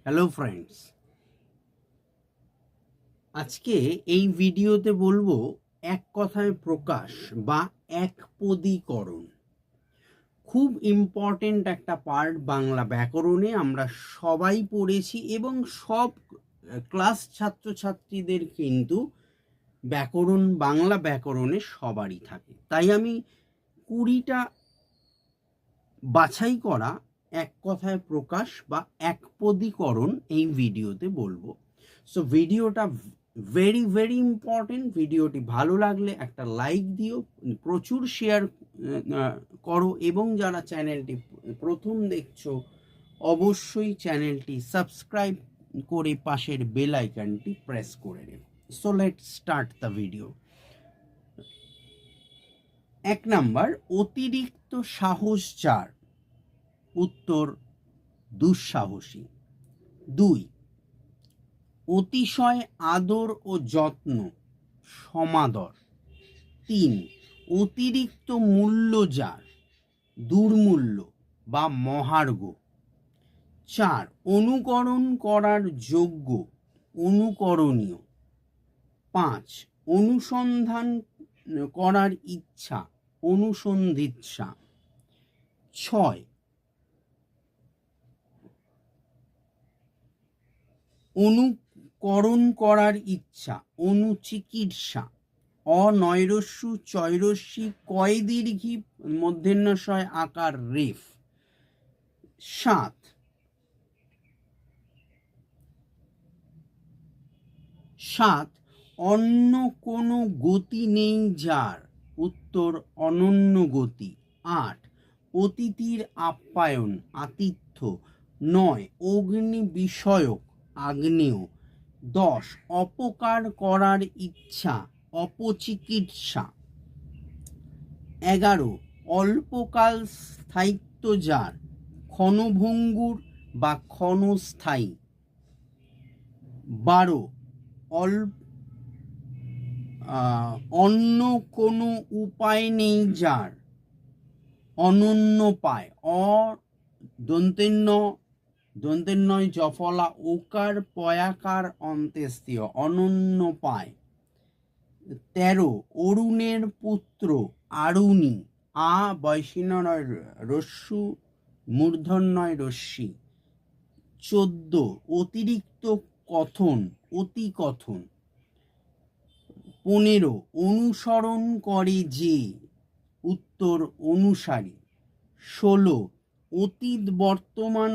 Hello friends, আজকে এই ভিডিওতে বলবো এক কথায় প্রকাশ বা একপদীকরণ। খুব ইম্পর্টেন্ট একটা পার্ট বাংলা ব্যাকরণে, আমরা সবাই পড়েছি এবং সব ক্লাস ছাত্রছাত্রীদের কিন্তু ব্যাকরণ, বাংলা ব্যাকরণে সবারই থাকে। তাই আমি 20টা বাছাই করা এক কথায় প্রকাশ বা একপদীকরণ এই ভিডিওতে বলবো। সো ভিডিওটা ভেরি ভেরি ইম্পর্টেন্ট। ভিডিওটি ভালো লাগলে একটা লাইক দিও, প্রচুর শেয়ার করো, এবং যারা চ্যানেলটি প্রথম দেখছো অবশ্যই চ্যানেলটি সাবস্ক্রাইব করে পাশের বেল আইকনটি প্রেস করে নেবে। So let's start the video. 1 number, অতিরিক্ত সাহস যার, উত্তর দুঃসাহসী। 2, অতিশয় আদর ও যত্ন, সমাদর। 3, অতিরিক্ত মূল্য যার, দুর্মূল্য বা মহার্ঘ। 4, অনুকরণ করার যোগ্য, অনুকরণীয়। 5, অনুসন্ধান করার ইচ্ছা, অনুসন্ধিৎসা। 6, অনুকরণ করার ইচ্ছা, অনুচিকিৎসা। অনৈরস্যু চৈরস্যি কয় দীর্ঘি মূর্ধন্যশয় আকার রেফ। 7, অন্য কোনো গতি নেই যার, উত্তর অনন্য গতি। 8, অতিথির আপ্যায়ন, আতিথ্য। 9, অগ্নি বিষয়ক, আগ্নেয়। 10, অপকার করার ইচ্ছা, অপচিকিৎসা। 11, অল্পকাল স্থায়িত্ব যার, ক্ষণভঙ্গুর বা ক্ষণস্থায়ী। 12, অন্য কোনো উপায় নেই যার, অনন্যোপায়। দন্তেন্নয় জফলা ওকার পয়াকার অন্ত্যেস্তীয়, অনন্যোপায়। 13, অরুণের পুত্র, আরুণী। আ বৈষ্ণয় রস্যু, মূর্ধন্যয় রশ্মি। 14, অতিরিক্ত কথন, অতি কথন। 15, অনুসরণ করে যে, উত্তর অনুসারী। 16, অতীত বর্তমান